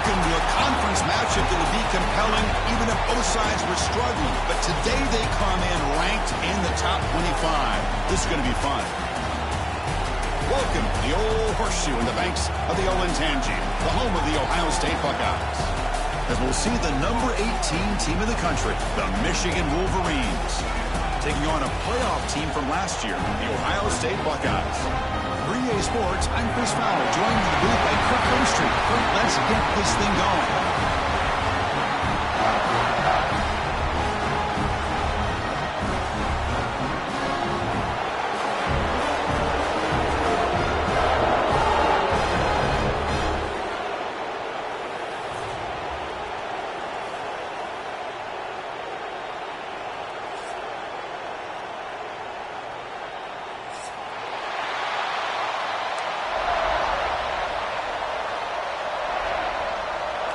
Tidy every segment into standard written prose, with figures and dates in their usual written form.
Welcome to a conference matchup that would be compelling even if both sides were struggling. But today they come in ranked in the top 25. This is going to be fun. Welcome to the old horseshoe in the banks of the Olentangy, the home of the Ohio State Buckeyes. As we'll see the number 18 team in the country, the Michigan Wolverines, taking on a playoff team from last year, the Ohio State Buckeyes. For EA Sports, I'm Chris Fowler, joined in the booth by Kirk Overstreet. Kirk, let's get this thing going.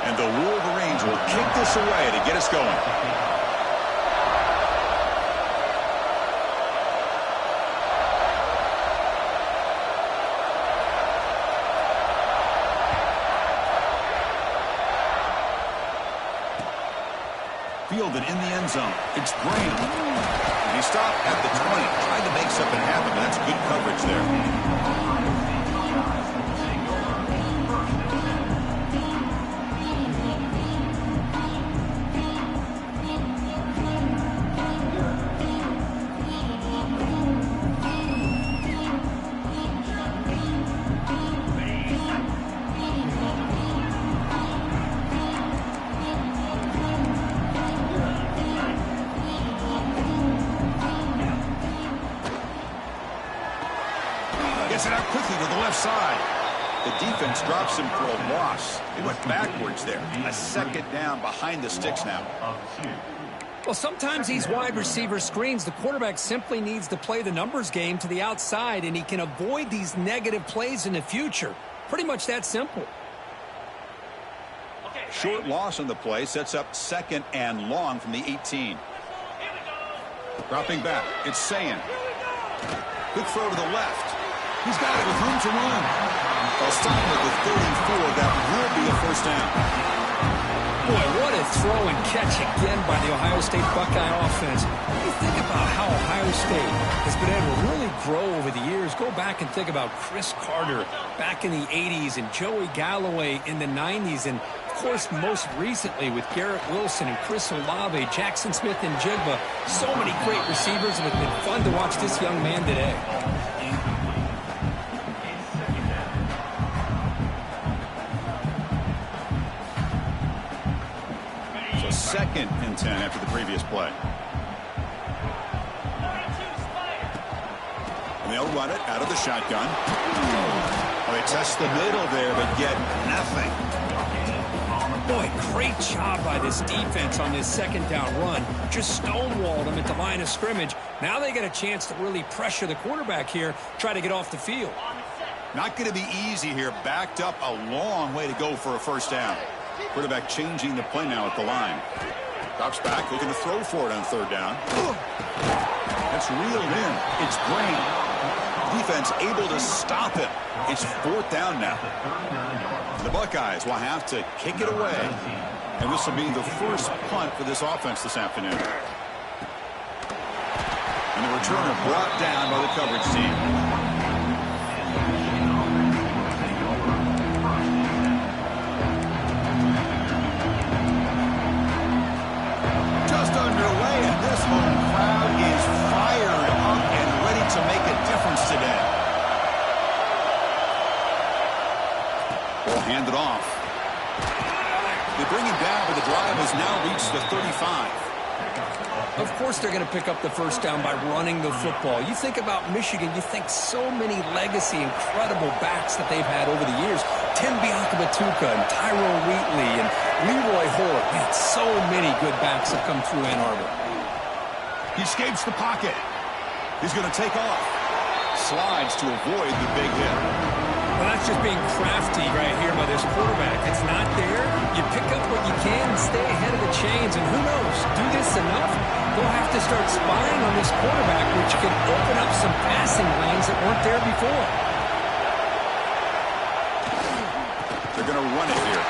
And the Wolverines will kick this away to get us going. Fielded in the end zone. It's Graham. He stopped at the 20. Tried to make something happen, but that's good coverage there. Gets it out quickly to the left side. The defense drops him for a loss. He went backwards there. A second down behind the sticks now. Well, sometimes these wide receiver screens, the quarterback simply needs to play the numbers game to the outside, and he can avoid these negative plays in the future. Pretty much that simple. Short loss on the play sets up second and long from the 18. Dropping back, it's Sayin. Quick throw to the left. He's got it with room to run. They'll stop it with 34. That will be a first down. Boy, what a throw and catch again by the Ohio State Buckeye offense. When you think about how Ohio State has been able to really grow over the years, go back and think about Chris Carter back in the 80s and Joey Galloway in the 90s, and of course most recently with Garrett Wilson and Chris Olave, Jackson Smith and Jigba. So many great receivers, and it's been fun to watch this young man today. Second and 10 after the previous play. And they'll run it out of the shotgun. Well, they test the middle there, but get nothing. Boy, great job by this defense on this second down run. Just stonewalled them at the line of scrimmage. Now they get a chance to really pressure the quarterback here, try to get off the field. Not going to be easy here. Backed up a long way to go for a first down. Quarterback changing the play now at the line. Drops back, looking to throw for it on third down. That's reeled in. It's Graham. Defense able to stop him. It's fourth down now. The Buckeyes will have to kick it away. And this will be the first punt for this offense this afternoon. And the returner brought down by the coverage team. This home crowd is fired up and ready to make a difference today. Ball handed off. They bring him down, but the drive has now reached the 35. Of course they're going to pick up the first down by running the football. You think about Michigan, you think so many legacy, incredible backs that they've had over the years. Tim Biakabatuka and Tyrone Wheatley and Leroy Hoare. Man, so many good backs have come through Ann Arbor. He escapes the pocket. He's going to take off. Slides to avoid the big hit. Well, that's just being crafty right here by this quarterback. It's not there. You pick up what you can and stay ahead of the chains. And who knows, do this enough, they'll have to start spying on this quarterback, which can open up some passing lanes that weren't there before. They're going to run it here.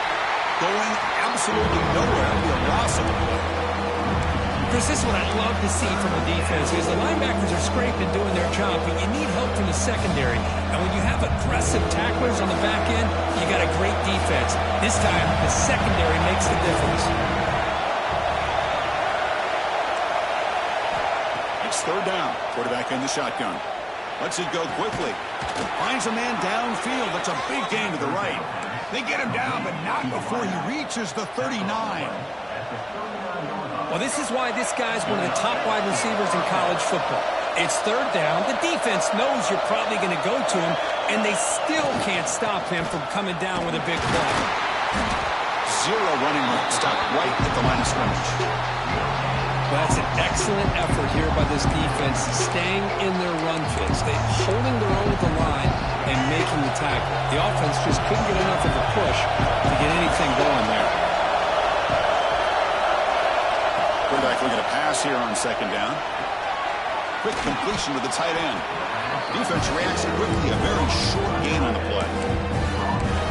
going absolutely nowhere. It'll be a loss of the ball. Chris, this is what I love to see from the defense is the linebackers are scraping doing their job, but you need help from the secondary. And when you have aggressive tacklers on the back end, you got a great defense. This time, the secondary makes the difference. It's third down. Quarterback in the shotgun. Lets it go quickly. Finds a man downfield. That's a big gain to the right. They get him down, but not before he reaches the 39. Well, this is why this guy's one of the top wide receivers in college football. It's third down. The defense knows you're probably going to go to him, and they still can't stop him from coming down with a big play. Zero running room. Stop right at the line of scrimmage. Well, that's an excellent effort here by this defense, staying in their run fits. They're holding their own at the line and making the tackle. The offense just couldn't get enough of a push to get anything going there. Quarterback looking to pass here on second down. Quick completion to the tight end. Defense reacts quickly. A very short gain on the play.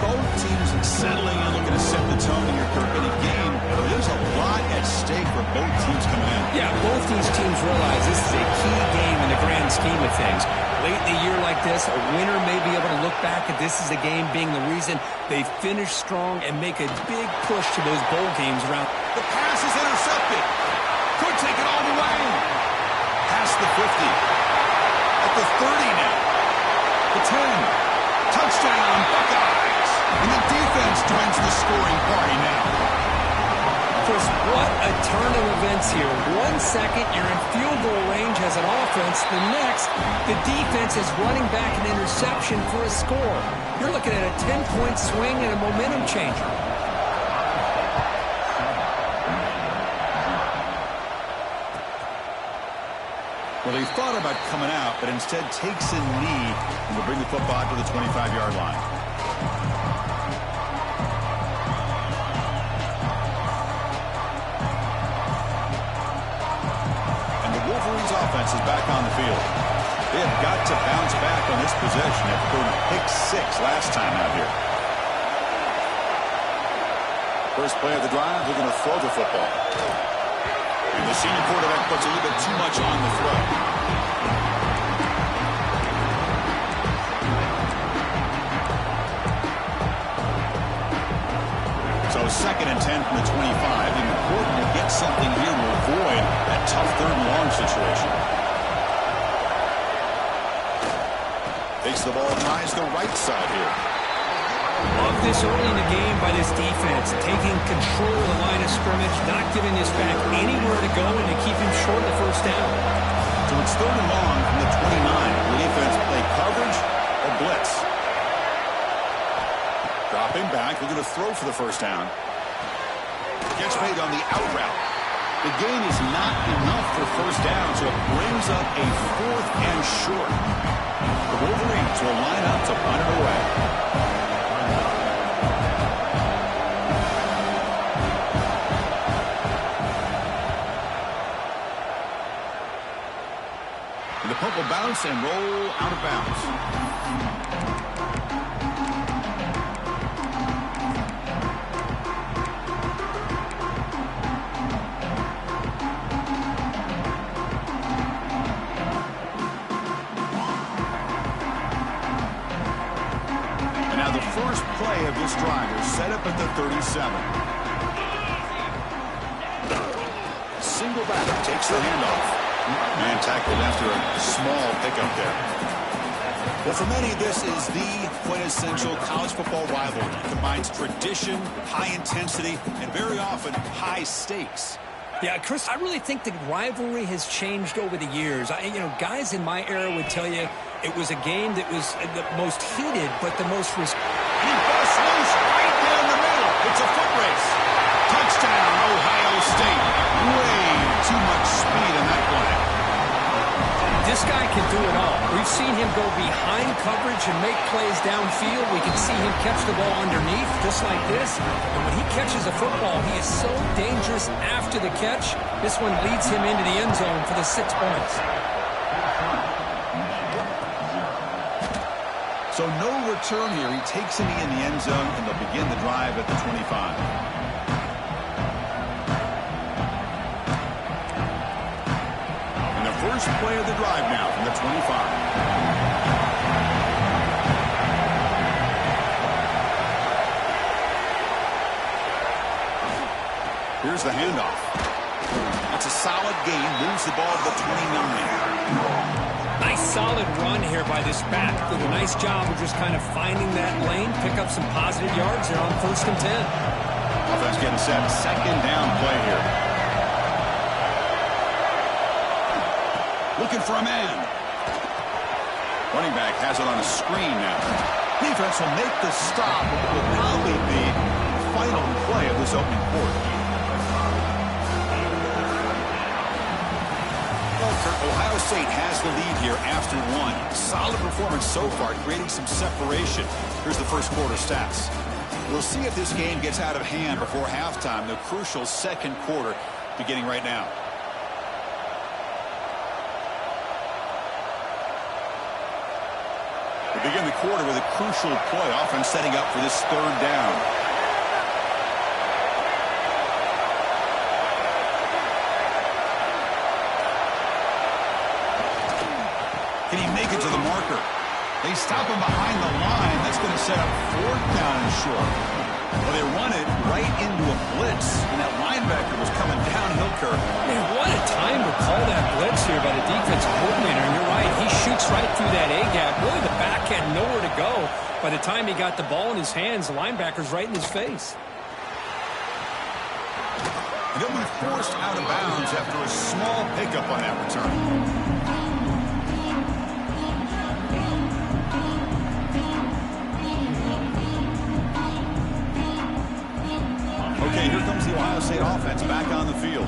Both teams settling in, looking to set the tone here, Kirk, in a game where there's a lot at stake for both teams coming in. Yeah, both these teams realize this is a key game in the grand scheme of things. Late in a year like this, a winner may be able to look back at this as a game being the reason they finish strong and make a big push to those bowl games around. The pass is intercepted. Could take it all the way. Past the 50. At the 30 now. The 10. Touchdown, Buckeyes. And the defense joins the scoring party now. Chris, what a turn of events here. 1 second, you're in field goal range as an offense. The next, the defense is running back an interception for a score. You're looking at a 10-point swing and a momentum changer. Well, he thought about coming out, but instead takes a knee and will bring the football to the 25-yard line. And the Wolverines offense is back on the field. They have got to bounce back on this possession after throwing a pick 6 last time out here. First play of the drive, they're going to throw the football. And the senior quarterback puts a little bit too much on the throw. So 2nd and 10 from the 25. Important to get something here to avoid that tough third and long situation. Takes the ball and tries the right side here. Love this early in the game by this defense, taking control of the line of scrimmage, not giving this back anywhere to go, and to keep him short of the first down. So it's third and long from the 29. The defense play coverage or blitz. Dropping back, we're going to throw for the first down. Gets made on the out route. The gain is not enough for first down, so it brings up a 4th and short. The Wolverines will line up to punt it away. And the punt will bounce and roll out of bounds. And now the first play of this drive is set up at the 37. Single back takes the handoff. Man tackled after a small pickup there. Well, for many, this is the quintessential college football rivalry. It combines tradition, high intensity, and very often high stakes. Yeah, Chris, I really think the rivalry has changed over the years. Guys in my era would tell you it was a game that was the most heated, but the most He busts loose right down the middle. It's a foot race. Touchdown, Ohio State. Way too much speed in that play. This guy can do it all. We've seen him go behind coverage and make plays downfield. We can see him catch the ball underneath, just like this. And when he catches a football, he is so dangerous after the catch. This one leads him into the end zone for the 6 points. So no return here. He takes a knee in the end zone, and they'll begin the drive at the 25. First play of the drive now from the 25. Here's the handoff. That's a solid gain. Moves the ball to the 29. Nice solid run here by this back. Did a nice job of just kind of finding that lane, pick up some positive yards there on 1st and 10. Offense getting set. Second down play here. Looking for a man. Running back has it on a screen now. Defense will make the stop. It will probably be the final play of this opening quarter. Ohio State has the lead here after one. Solid performance so far, creating some separation. Here's the first quarter stats. We'll see if this game gets out of hand before halftime. The crucial second quarter beginning right now. We begin the quarter with a crucial play, often setting up for this third down. Can he make it to the marker? They stop him behind the line. That's going to set up 4th down and short. Well, they run it right into a blitz, and that linebacker was coming downhill, Kirk. Man, what a time to call that blitz here by the defensive coordinator. And you're right, he shoots right through that A-gap. Really, the back had nowhere to go. By the time he got the ball in his hands, the linebacker's right in his face. And he'll be forced out of bounds after a small pickup on that return. Okay, here comes the Ohio State offense back on the field.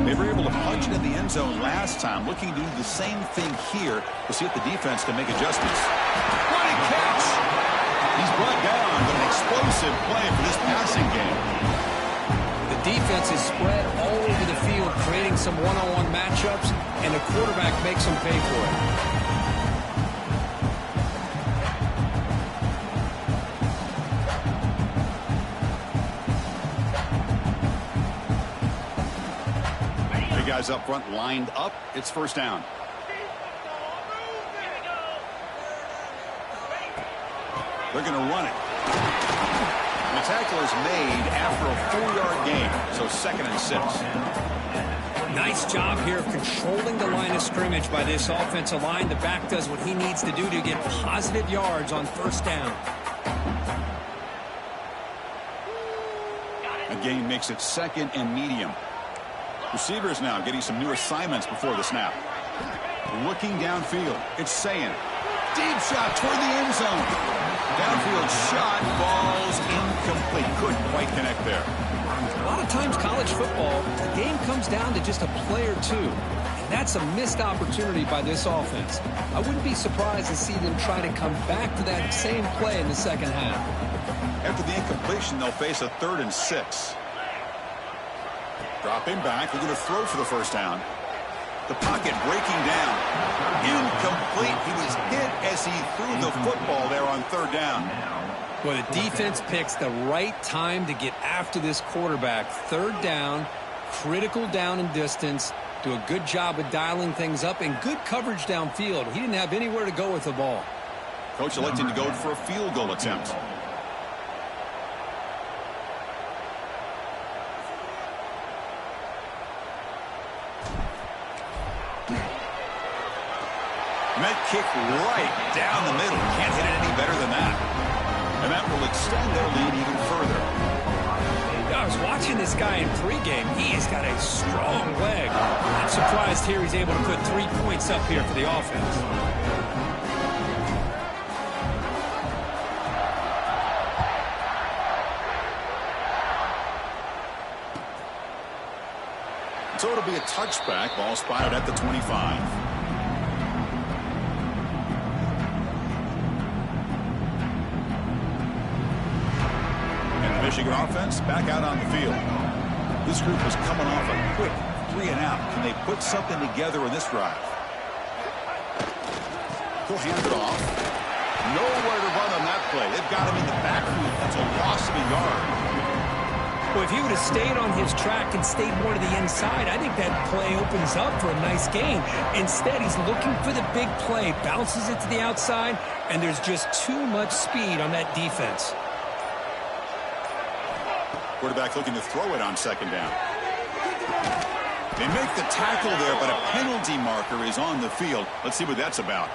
They were able to punch it in the end zone last time, looking to do the same thing here to see if the defense can make adjustments. Running catch! He's brought down, but an explosive play for this passing game. The defense is spread all over the field, creating some one-on-one matchups, and the quarterback makes them pay for it. Guys up front lined up. It's first down. They're going to run it. And the tackle is made after a 4-yard gain, so 2nd and 6. Nice job here of controlling the line of scrimmage by this offensive line. The back does what he needs to do to get positive yards on 1st down. A gain makes it 2nd and medium. Receivers now getting some new assignments before the snap. Looking downfield. It's Sayin. Deep shot toward the end zone. Downfield shot falls incomplete. Couldn't quite connect there. A lot of times college football, the game comes down to just a play or two. And that's a missed opportunity by this offense. I wouldn't be surprised to see them try to come back to that same play in the second half. After the incompletion, they'll face a 3rd and 6. Drop him back. We're going to throw for the first down. The pocket breaking down. Incomplete. He was hit as he threw the football there on 3rd down. Well, the defense picks the right time to get after this quarterback. 3rd down, critical down and distance. Do a good job of dialing things up and good coverage downfield. He didn't have anywhere to go with the ball. Coach electing to go for a field goal attempt. Met kick right down the middle. Can't hit it any better than that. And that will extend their lead even further. I was watching this guy in pregame. He has got a strong leg. I'm surprised here he's able to put 3 points up here for the offense. So it'll be a touchback. Ball spotted at the 25. Michigan offense back out on the field. This group is coming off a quick 3 and out. Can they put something together in this drive? He'll hand it off. Nowhere to run on that play. They've got him in the backfield. That's a loss of a yard. Well, if he would have stayed on his track and stayed more to the inside, I think that play opens up for a nice gain. Instead, he's looking for the big play, bounces it to the outside, and there's just too much speed on that defense. Quarterback looking to throw it on second down. They make the tackle there, but a penalty marker is on the field. Let's see what that's about.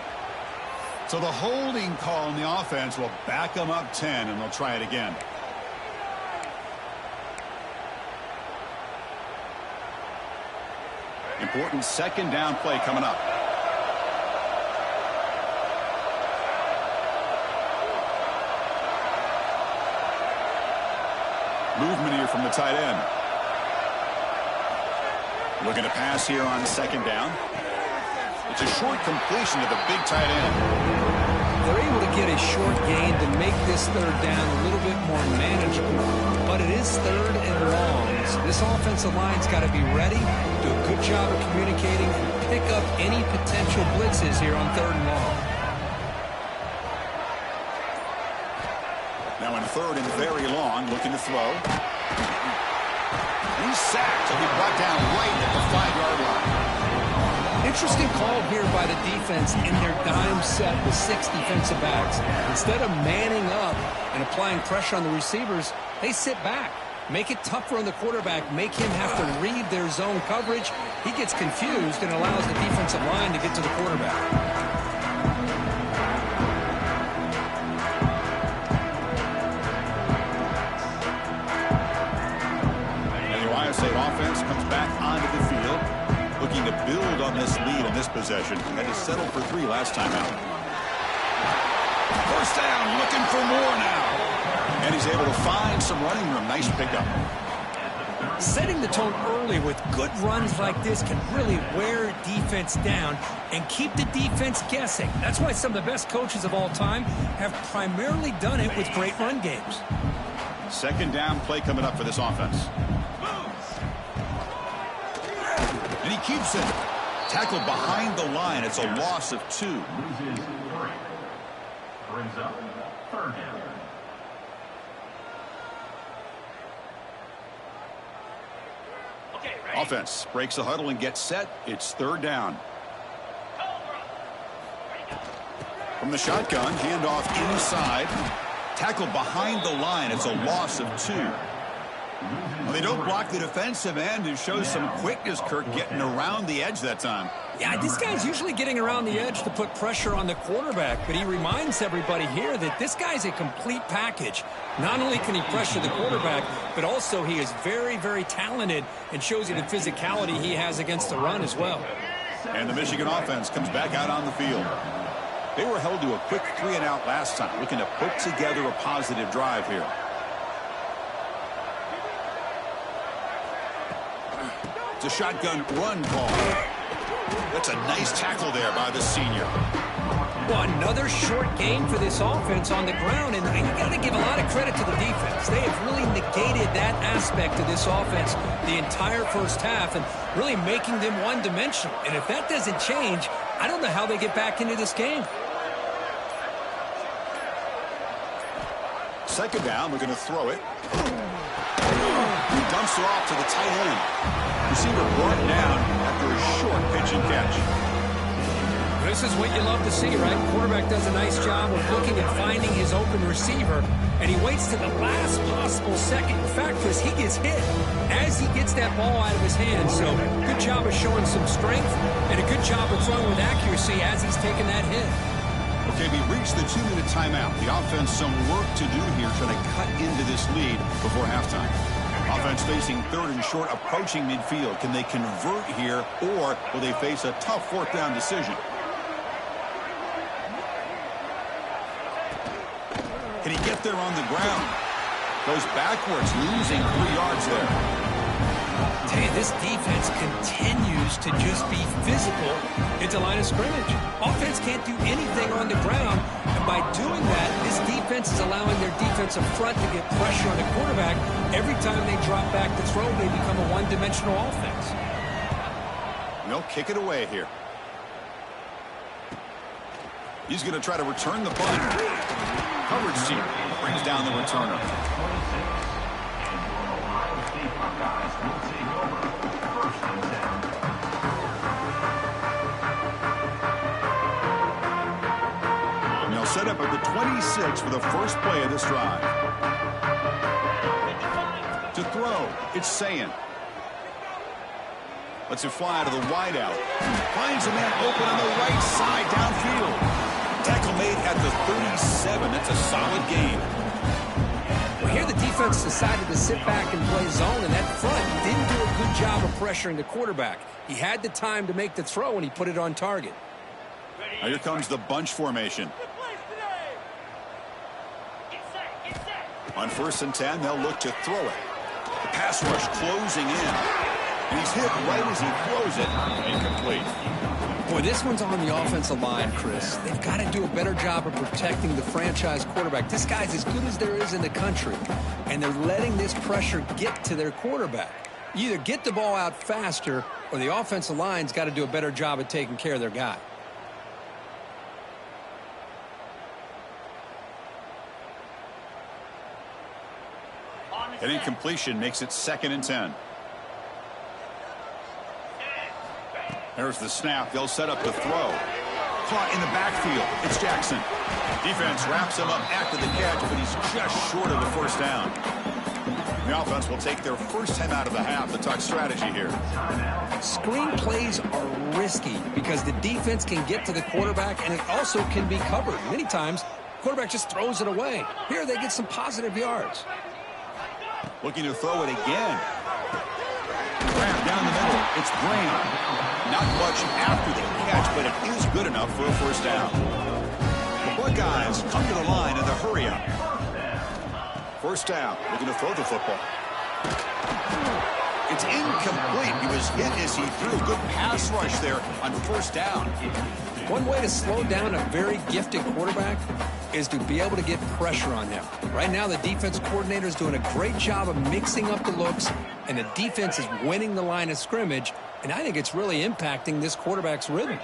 So the holding call on the offense will back them up 10, and they'll try it again. Important second down play coming up. Movement here from the tight end. Looking to pass here on second down. It's a short completion to the big tight end. They're able to get a short gain to make this third down a little bit more manageable, but it is third and long. So this offensive line's got to be ready, do a good job of communicating, and pick up any potential blitzes here on third and long. Now in third and very long, looking to throw. He's sacked. He'll be brought down right at the 5-yard line. Interesting call here by the defense in their dime set with 6 defensive backs. Instead of manning up and applying pressure on the receivers, they sit back. Make it tougher on the quarterback. Make him have to read their zone coverage. He gets confused and allows the defensive line to get to the quarterback. State offense comes back onto the field, looking to build on this lead in this possession. Had to settle for 3 last time out. First down, looking for more now. And he's able to find some running room. Nice pickup. Setting the tone early with good runs like this can really wear defense down and keep the defense guessing. That's why some of the best coaches of all time have primarily done it with great run games. Second down play coming up for this offense. And he keeps it. Tackled behind the line. It's a loss of 2. Brings up third down. Offense breaks the huddle and gets set. It's third down. From the shotgun, handoff inside. Tackled behind the line. It's a loss of 2. Well, they don't block the defensive end and show some quickness, Kirk, getting around the edge that time. Yeah, this guy's usually getting around the edge to put pressure on the quarterback, but he reminds everybody here that this guy's a complete package. Not only can he pressure the quarterback, but also he is very, very talented and shows you the physicality he has against the run as well. And the Michigan offense comes back out on the field. They were held to a quick 3-and-out last time, looking to put together a positive drive here. It's a shotgun run call. That's a nice tackle there by the senior. Well, another short game for this offense on the ground, and you got to give a lot of credit to the defense. They have really negated that aspect of this offense the entire first half and really making them one-dimensional. And if that doesn't change, I don't know how they get back into this game. Second down, we're going to throw it. He dumps it off to the tight end. Receiver brought down after a short pitch and catch. This is what you love to see, right? Quarterback does a nice job of looking and finding his open receiver, and he waits to the last possible second. In fact, Chris, he gets hit as he gets that ball out of his hand. So good job of showing some strength and a good job of throwing with accuracy as he's taking that hit. Okay, we reached the 2-minute timeout. The offense some work to do here trying to cut into this lead before halftime. Offense facing third and short, approaching midfield. Can they convert here, or will they face a tough fourth down decision? Can he get there on the ground? Goes backwards, losing 3 yards there. Tell you, this defense continues to just be physical at the line of scrimmage. Offense can't do anything on the ground, and by doing that, this defense is allowing their defensive front to get pressure on the quarterback. Every time they drop back to throw, they become a one-dimensional offense. They'll kick it away here. He's going to try to return the punt. Coverage team brings down the returner. 26 for the first play of this drive. To throw, it's Sayin. Lets it fly to the wideout. Finds a man open on the right side downfield. Tackle made at the 37. That's a solid gain. Well, here the defense decided to sit back and play zone, and that front didn't do a good job of pressuring the quarterback. He had the time to make the throw, and he put it on target. Now here comes the bunch formation. On 1st and 10, they'll look to throw it. The pass rush closing in. And he's hit right as he throws it. Incomplete. Boy, this one's on the offensive line, Chris. They've got to do a better job of protecting the franchise quarterback. This guy's as good as there is in the country, and they're letting this pressure get to their quarterback. You either get the ball out faster, or the offensive line's got to do a better job of taking care of their guy. An incompletion makes it 2nd and 10. There's the snap. They'll set up the throw. Caught in the backfield. It's Jackson. Defense wraps him up after the catch, but he's just short of the first down. The offense will take their first time out of the half to talk strategy here. Screen plays are risky because the defense can get to the quarterback, and it also can be covered. Many times, the quarterback just throws it away. Here, they get some positive yards. Looking to throw it again. Grab down the middle. It's Graham. Not much after the catch, but it is good enough for a first down. The Buckeyes come to the line in the hurry-up. First down. Looking to throw the football. It's incomplete. He was hit as he threw. Good pass rush there on first down. One way to slow down a very gifted quarterback is to be able to get pressure on him. Right now, the defense coordinator is doing a great job of mixing up the looks, and the defense is winning the line of scrimmage, and I think it's really impacting this quarterback's rhythm.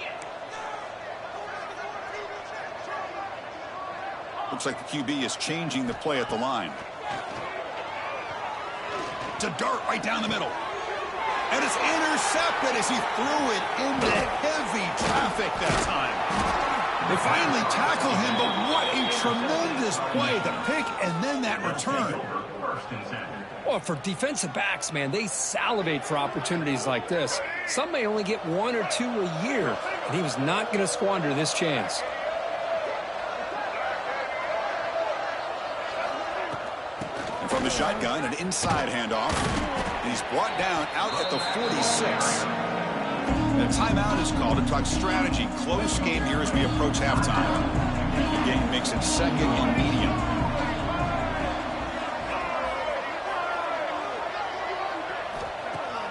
Looks like the QB is changing the play at the line. To dart right down the middle. And it's intercepted as he threw it into heavy traffic that time. They finally tackle him, but what a tremendous play. The pick and then that return. Well, for defensive backs, man, they salivate for opportunities like this. Some may only get 1 or 2 a year, and he was not going to squander this chance. And from the shotgun, an inside handoff. And he's brought down out at the 46. And a timeout is called to talk strategy. Close game here as we approach halftime. The game makes it 2nd and medium.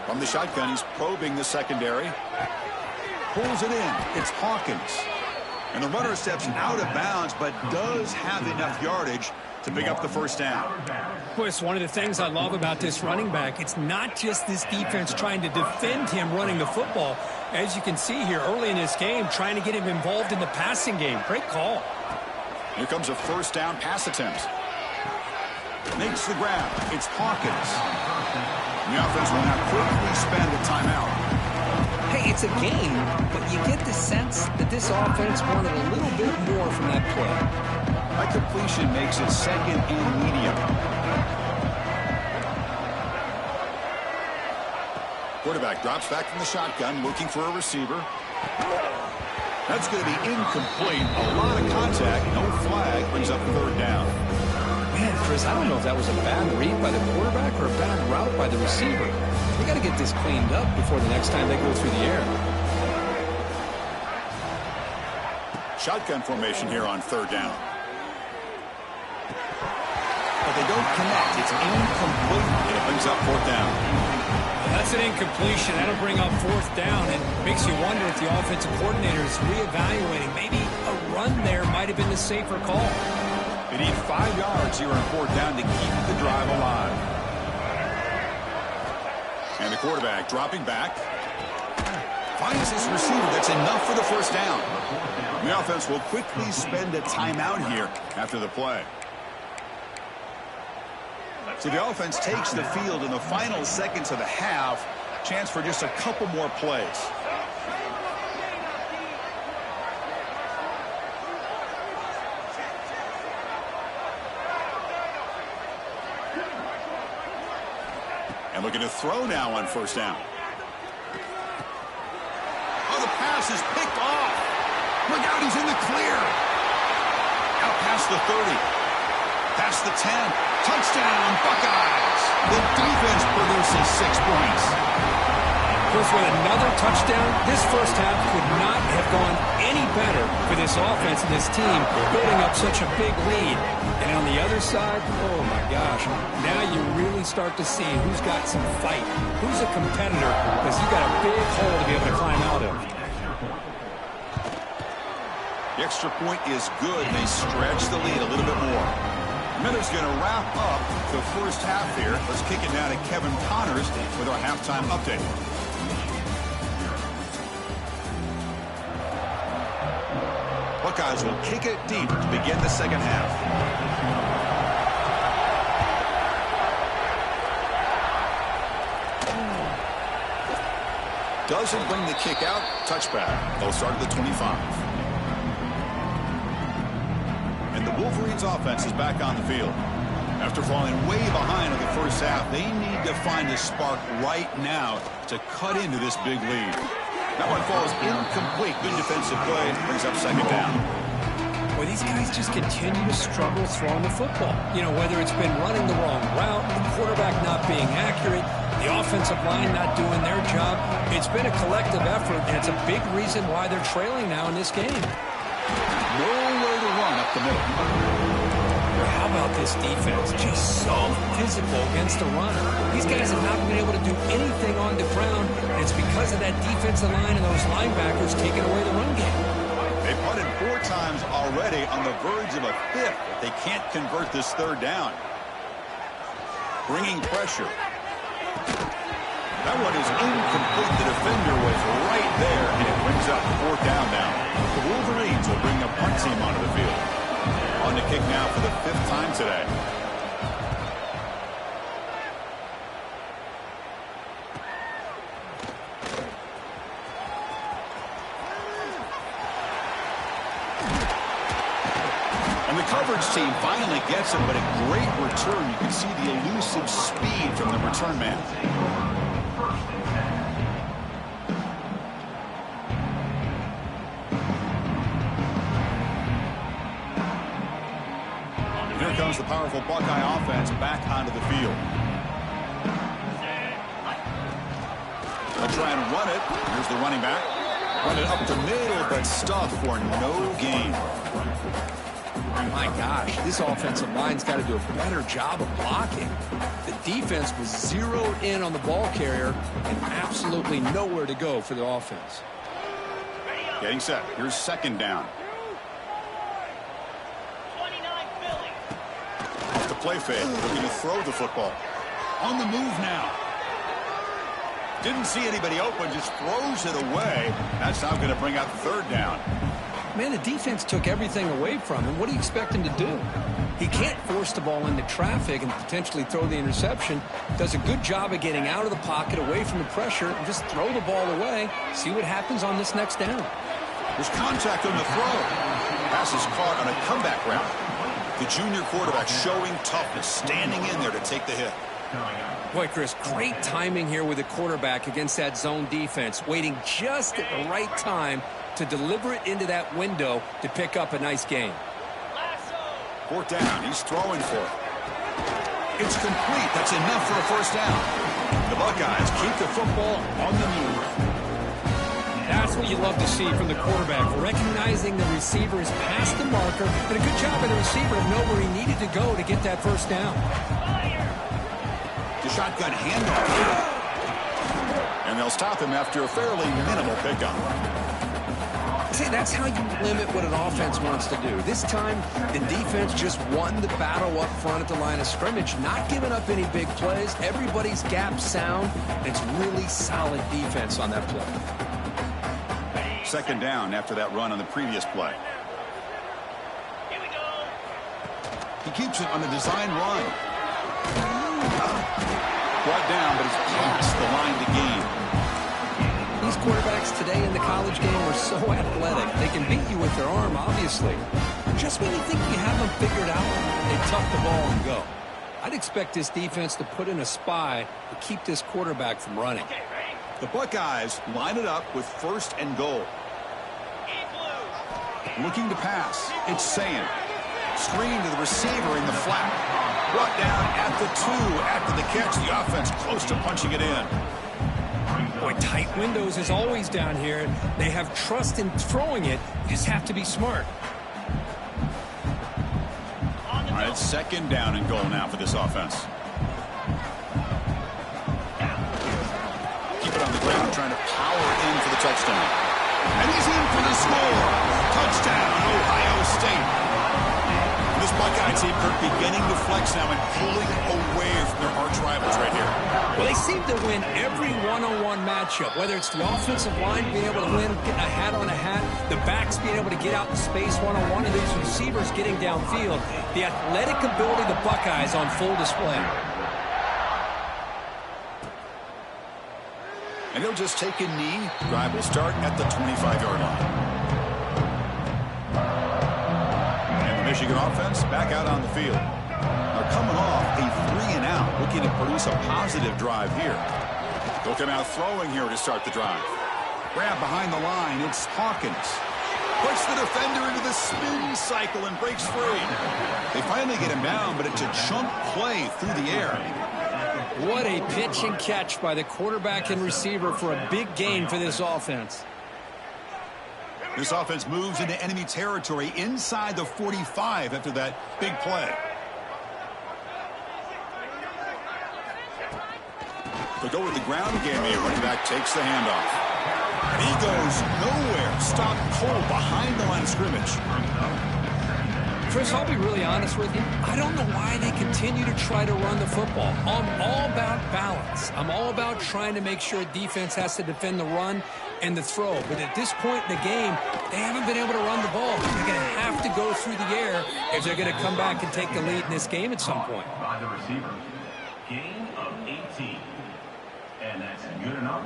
From the shotgun, he's probing the secondary. Pulls it in. It's Hawkins. And the runner steps out of bounds, but does have enough yardage to pick up the first down. Boy, it's one of the things I love about this running back. It's not just this defense trying to defend him running the football. As you can see here early in this game, trying to get him involved in the passing game. Great call. Here comes a first down pass attempt. Makes the grab. It's Hawkins. The offense will now quickly spend a timeout. Hey, it's a game, but you get the sense that this offense wanted a little bit more from that play. That completion makes it 2nd and medium. Quarterback drops back from the shotgun, looking for a receiver. That's going to be incomplete. A lot of contact, no flag, brings up 3rd down. Man, Chris, I don't know if that was a bad read by the quarterback or a bad route by the receiver. They got to get this cleaned up before the next time they go through the air. Shotgun formation here on 3rd down. But they don't connect. It's incomplete, and it brings up 4th down. That's an incompletion. That'll bring up 4th down, and makes you wonder if the offensive coordinator is reevaluating. Maybe a run there might have been the safer call. They need 5 yards here on 4th down to keep the drive alive. And the quarterback dropping back. Finds his receiver. That's enough for the first down. The offense will quickly spend a timeout here after the play. So the offense takes the field in the final seconds of the half. Chance for just a couple more plays. And looking to throw now on first down. Oh, the pass is picked off. Look out, he's in the clear. Out past the 30. Past the 10. Touchdown, Buckeyes. The defense produces 6 points. Chris, with another touchdown, this first half could not have gone any better for this offense and this team, building up such a big lead. And on the other side, oh my gosh, now you really start to see who's got some fight, who's a competitor, because you've got a big hole to be able to climb out of. The extra point is good, and they stretch the lead a little bit more. Miller's going to wrap up the first half here. Let's kick it down to Kevin Connors with our halftime update. Buckeyes will kick it deep to begin the second half. Doesn't bring the kick out. Touchback. They'll start at the 25. And the Wolverines offense is back on the field. After falling way behind in the first half, they need to find a spark right now to cut into this big lead. That one falls incomplete. Good defensive play. Brings up second down. Well, these guys just continue to struggle throwing the football. You know, whether it's been running the wrong route, the quarterback not being accurate, the offensive line not doing their job. It's been a collective effort, and it's a big reason why they're trailing now in this game. Nowhere to run up the middle. How about this defense? Just so physical against the run. These guys have not been able to do anything on the ground, and it's because of that defensive line and those linebackers taking away the run game. They punted 4 times already, on the verge of a 5th if they can't convert this third down. Bringing pressure. That one is incomplete. The defender was right there, and it brings up 4th down now. The Wolverines will bring a punt team onto the field. On the kick now for the 5th time today. And the coverage team finally gets it, but a great return. You can see the elusive speed from the return man. Here comes the powerful Buckeye offense back onto the field. They'll try and run it. Here's the running back. Run it up the middle, but stuffed for no gain. My gosh, this offensive line's got to do a better job of blocking. The defense was zeroed in on the ball carrier and absolutely nowhere to go for the offense. Getting set. Here's second down. Off the play fake. Looking to throw the football. On the move now. Didn't see anybody open, just throws it away. That's now going to bring up third down. Man, the defense took everything away from him. What do you expect him to do? He can't force the ball into traffic and potentially throw the interception. Does a good job of getting out of the pocket, away from the pressure, and just throw the ball away. See what happens on this next down. There's contact on the throw. Pass is caught on a comeback route. The junior quarterback showing toughness, standing in there to take the hit. Boy, Chris, great timing here with the quarterback against that zone defense, waiting just at the right time to deliver it into that window to pick up a nice gain. 4th down. He's throwing for it. It's complete. That's enough for a first down. The Buckeyes keep the football on the move. That's what you love to see from the quarterback, recognizing the receiver is past the marker, and a good job by the receiver to know where he needed to go to get that first down. The shotgun handoff. And they'll stop him after a fairly minimal pickup. See, that's how you limit what an offense wants to do. This time, the defense just won the battle up front at the line of scrimmage, not giving up any big plays. Everybody's gap sound. It's really solid defense on that play. Second down after that run on the previous play. Here we go. He keeps it on a design run. Brought down, but he's past the line to gain. These quarterbacks today in the college game are so athletic. They can beat you with their arm, obviously. Just when you think you have them figured out, they tuck the ball and go. I'd expect this defense to put in a spy to keep this quarterback from running. The Buckeyes line it up with 1st and goal. Looking to pass. It's Sayin. Screen to the receiver in the flat. Brought down at the 2 after the catch. The offense close to punching it in. Boy, tight windows is always down here. They have trust in throwing it. You just have to be smart. All right, it's 2nd down and goal now for this offense. Keep it on the ground, trying to power in for the touchdown. And he's in for the score. Touchdown, Ohio State. This Buckeye team, Kirk, beginning to flex now and pulling away from their arch rivals right here. Well, they seem to win every one-on-one matchup, whether it's the offensive line being able to win, getting a hat on a hat, the backs being able to get out in space one-on-one, and these receivers getting downfield. The athletic ability of the Buckeyes on full display. And he'll just take a knee. Drive will start at the 25-yard line. Michigan offense back out on the field. They're coming off a 3-and-out, looking to produce a positive drive here. They'll come out throwing here to start the drive. Grab behind the line. It's Hawkins. Puts the defender into the spin cycle and breaks free. They finally get him down, but it's a chunk play through the air. What a pitch and catch by the quarterback and receiver for a big gain for this offense. This offense moves into enemy territory inside the 45 after that big play. They go with the ground game here. Running back takes the handoff. And he goes nowhere. Stopped cold behind the line of scrimmage. Chris, I'll be really honest with you. I don't know why they continue to try to run the football. I'm all about balance. I'm all about trying to make sure defense has to defend the run and the throw. But at this point in the game, they haven't been able to run the ball. They're going to have to go through the air if they're going to come back and take the lead in this game at some point. By the receivers. Gain of 18. And that's good enough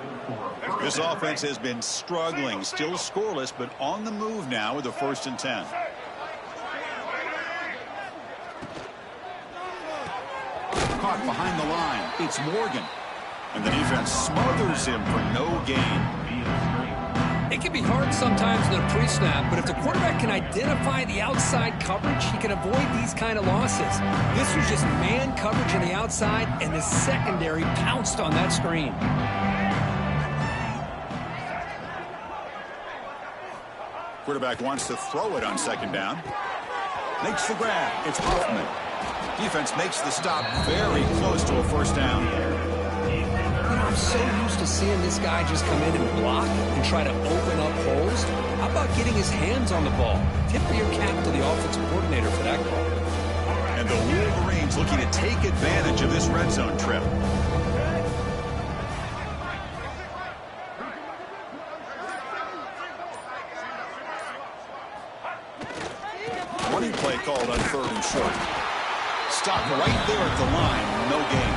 for this offense has been struggling, still scoreless, but on the move now with a 1st and 10. Caught behind the line. It's Morgan. And the defense smothers him for no gain. It can be hard sometimes in a pre-snap, but if the quarterback can identify the outside coverage, he can avoid these kind of losses. This was just man coverage on the outside, and the secondary pounced on that screen. Quarterback wants to throw it on 2nd down. Makes the grab. It's Hoffman. Defense makes the stop very close to a 1st down. I'm so used to seeing this guy just come in and block and try to open up holes. How about getting his hands on the ball? Tip of your cap to the offensive coordinator for that call. And the Wolverines looking to take advantage of this red zone trip. Running play called on 3rd and short. Stop right there at the line. No gain.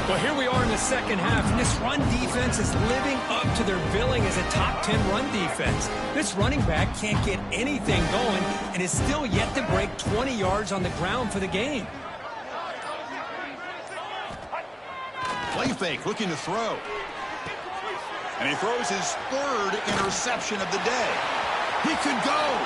Well, here we are in the second half, and this run defense is living up to their billing as a top 10 run defense. This running back can't get anything going and is still yet to break 20 yards on the ground for the game. Play fake, looking to throw. And he throws his 3rd interception of the day. He could go.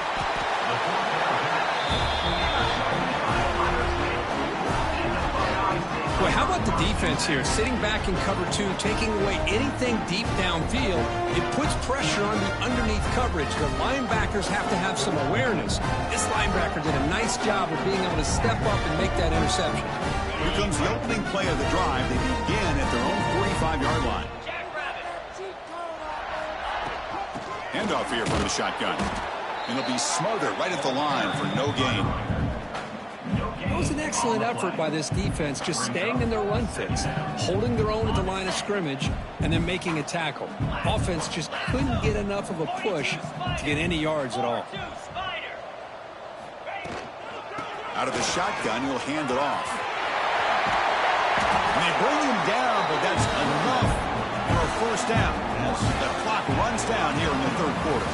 Boy, how about the defense here? Sitting back in cover 2, taking away anything deep downfield. It puts pressure on the underneath coverage. The linebackers have to have some awareness. This linebacker did a nice job of being able to step up and make that interception. Here comes the opening play of the drive. They begin at their own 45-yard line. Handoff here from the shotgun. And it'll be smothered right at the line for no gain. It was an excellent effort by this defense, just staying in their run fits, holding their own at the line of scrimmage, and then making a tackle. Offense just couldn't get enough of a push to get any yards at all. Out of the shotgun, he'll hand it off. And they bring him down, but that's enough for a 1st down as the clock runs down here in the 3rd quarter.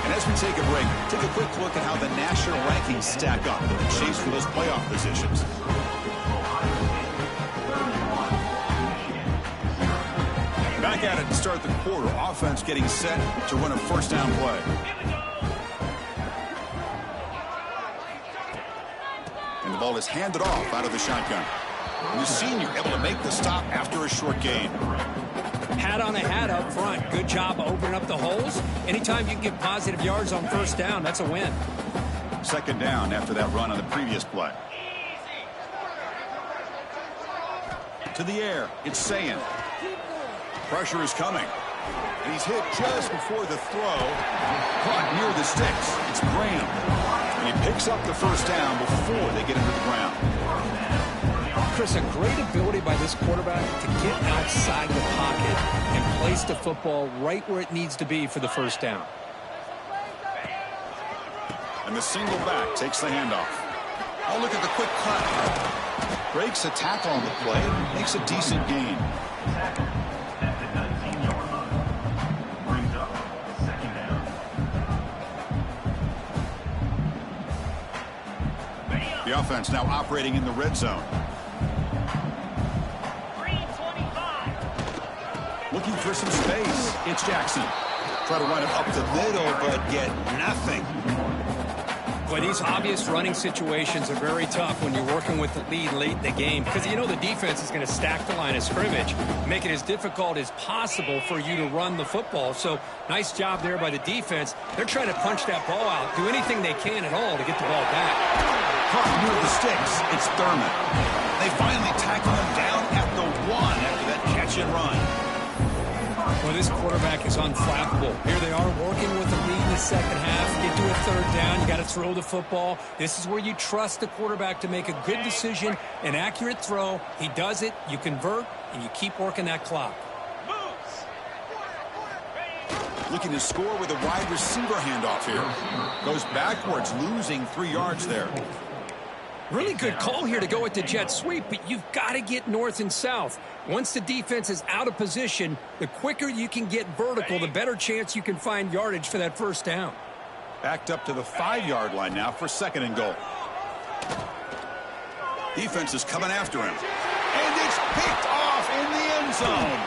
And As we take a break, take a quick look at how the national rankings stack up in the chase for those playoff positions. Back at it to start the quarter. Offense getting set to run a first down play. And the ball is handed off out of the shotgun. And the senior able to make the stop after a short gain. Hat on a hat up front. Good job opening up the holes. Anytime you can get positive yards on first down, that's a win. Second down after that run on the previous play. To the air. It's Sayin. Pressure is coming. And he's hit just before the throw. Caught near the sticks. It's Graham. And he picks up the first down before they get into the ground. Chris, a great ability by this quarterback to get outside the pocket and place the football right where it needs to be for the first down. And the single back takes the handoff. Oh, look at the quick cut. Breaks a tackle on the play. Makes a decent gain. At the 19-yard line. Brings up second down. The offense now operating in the red zone. Looking for some space. It's Jackson. Try to run it up the middle, but get nothing. Boy, these obvious running situations are very tough when you're working with the lead late in the game because you know the defense is going to stack the line of scrimmage, make it as difficult as possible for you to run the football. So nice job there by the defense. They're trying to punch that ball out, do anything they can at all to get the ball back. Caught near the sticks. It's Thurman. They finally tackle him down at the 1 after that catch and run. Well, this quarterback is unflappable. Here they are working with the lead in the second half. Get to a third down. You got to throw the football. This is where you trust the quarterback to make a good decision, an accurate throw. He does it. You convert, and you keep working that clock. Looking to score with a wide receiver handoff here. Goes backwards, losing 3 yards there. Really good call here to go with the jet sweep, but you've got to get north and south. Once the defense is out of position, the quicker you can get vertical, the better chance you can find yardage for that first down. Backed up to the 5-yard line now for second and goal. Defense is coming after him. And it's picked off in the end zone.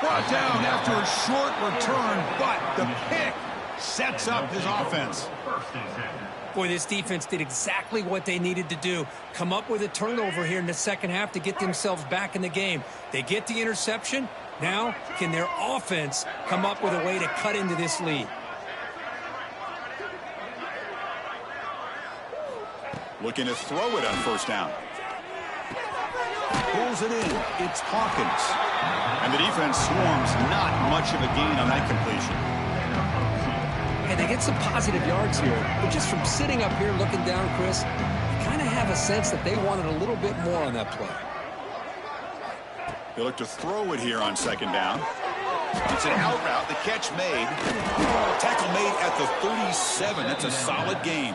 Brought down after a short return, but the pick sets up his offense. First and 10. Boy, this defense did exactly what they needed to do. Come up with a turnover here in the second half to get themselves back in the game. They get the interception. Now, can their offense come up with a way to cut into this lead? Looking to throw it on first down. Pulls it in. It's Hawkins. And the defense swarms. Not much of a gain on that completion. Hey, they get some positive yards here, but just from sitting up here looking down, Chris, you kind of have a sense that they wanted a little bit more on that play. They look to throw it here on second down. It's an out route. The catch made. Tackle made at the 37. That's a solid gain.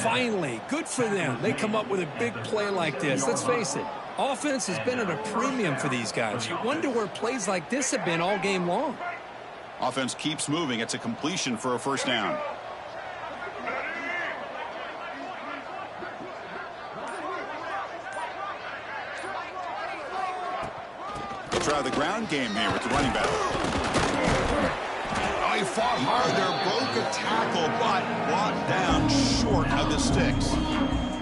Finally, good for them. They come up with a big play like this. Let's face it, offense has been at a premium for these guys. You wonder where plays like this have been all game long. Offense keeps moving. It's a completion for a first down. They'll try the ground game here with the running back. Oh, he fought hard there, broke a tackle, but brought down short of the sticks.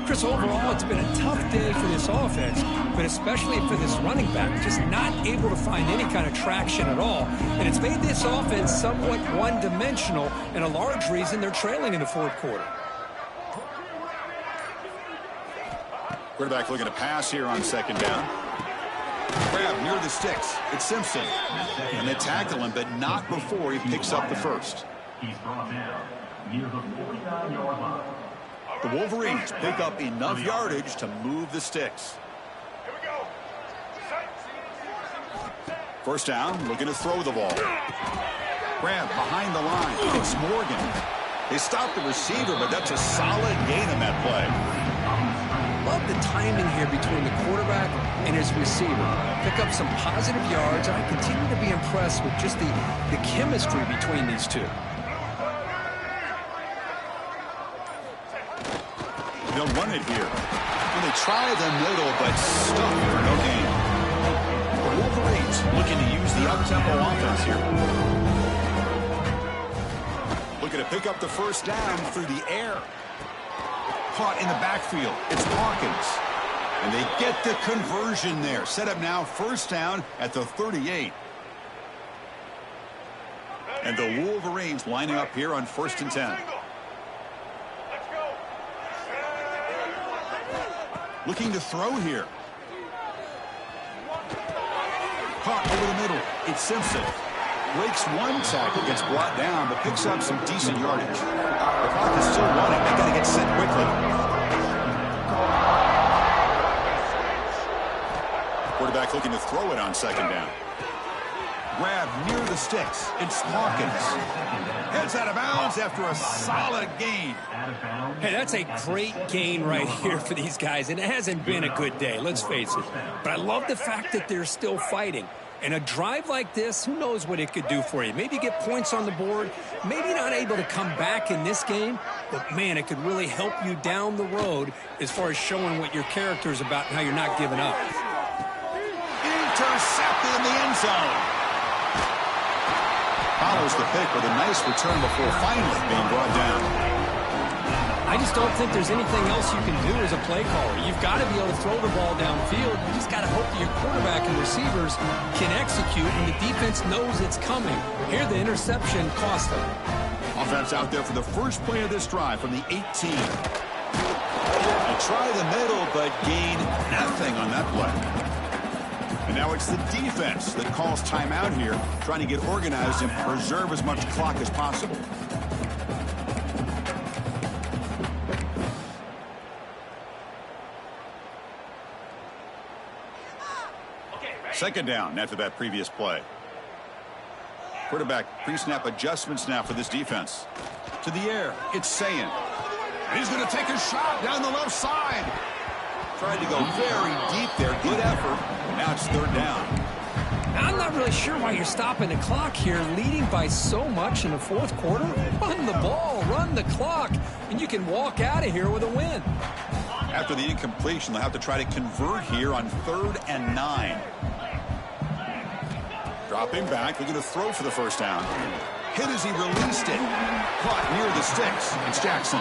Chris, overall, it's been a tough day for this offense, but especially for this running back, just not able to find any kind of traction at all. And it's made this offense somewhat one-dimensional, and a large reason they're trailing in the fourth quarter. Quarterback looking to pass here on second down. Grab near the sticks. It's Simpson. And they tackle him, but not before he picks up the first. He's brought down near the 49-yard line. The Wolverines pick up enough yardage to move the sticks. First down, looking to throw the ball. Grab behind the line. It's Morgan. They stop the receiver, but that's a solid gain on that play. Love the timing here between the quarterback and his receiver. Pick up some positive yards, and I continue to be impressed with just the chemistry between these two. They'll run it here. And they try the middle, but stuck for no gain. The Wolverines looking to use the up-tempo offense here. Looking to pick up the first down through the air. Caught in the backfield. It's Hawkins. And they get the conversion there. Set up now, first down at the 38. And the Wolverines lining up here on 1st and 10. Looking to throw here. Caught over the middle. It's Simpson. Breaks one tackle, gets brought down, but picks up some decent yardage. The clock is still running. They got to get set quickly. Quarterback looking to throw it on 2nd down. Grab near the sticks. It's Hawkins. Heads out of bounds after a solid gain. Hey, that's a great gain right here for these guys, and it hasn't been a good day, let's face it. But I love the fact that they're still fighting. And a drive like this, who knows what it could do for you. Maybe get points on the board, maybe not able to come back in this game, but, man, it could really help you down the road as far as showing what your character is about and how you're not giving up. Intercepted in the end zone. Follows the pick with a nice return before finally being brought down. I just don't think there's anything else you can do as a play caller. You've got to be able to throw the ball downfield. You just got to hope that your quarterback and receivers can execute, and the defense knows it's coming. Here, the interception cost them. Offense out there for the first play of this drive from the 18. They try the middle, but gain nothing on that play. And now it's the defense that calls timeout here, trying to get organized and preserve as much clock as possible. Second down after that previous play. Quarterback pre-snap adjustments now for this defense. To the air, it's Sayin. He's going to take a shot down the left side. Tried to go very deep there. Good effort. Now it's 3rd down. I'm not really sure why you're stopping the clock here, leading by so much in the 4th quarter. Run the ball, run the clock, and you can walk out of here with a win. After the incompletion, they'll have to try to convert here on 3rd and 9. Dropping back, looking to throw for the first down. Hit as he released it. Caught near the sticks. It's Jackson.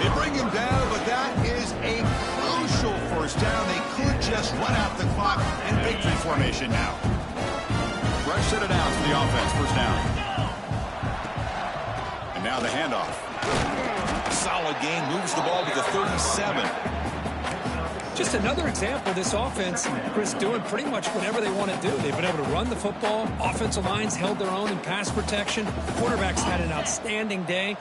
They bring him down, but that is a crucial first down. They could just run out the clock in victory formation now. Fresh set of downs for the offense. First down. And now the handoff. Solid gain. Moves the ball to the 37. Just another example of this offense, Chris, doing pretty much whatever they want to do. They've been able to run the football. Offensive lines held their own in pass protection. Quarterbacks had an outstanding day.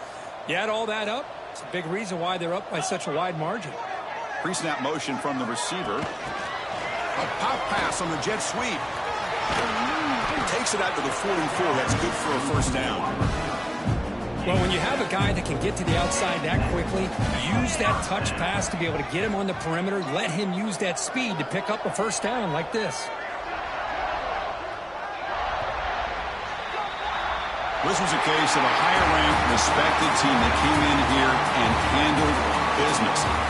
You add all that up, it's a big reason why they're up by such a wide margin. Pre-snap motion from the receiver. A pop pass on the jet sweep. Takes it out to the 44. That's good for a first down. Well, when you have a guy that can get to the outside that quickly, use that touch pass to be able to get him on the perimeter, let him use that speed to pick up a first down like this. This was a case of a higher-ranked, respected team that came in here and handled business.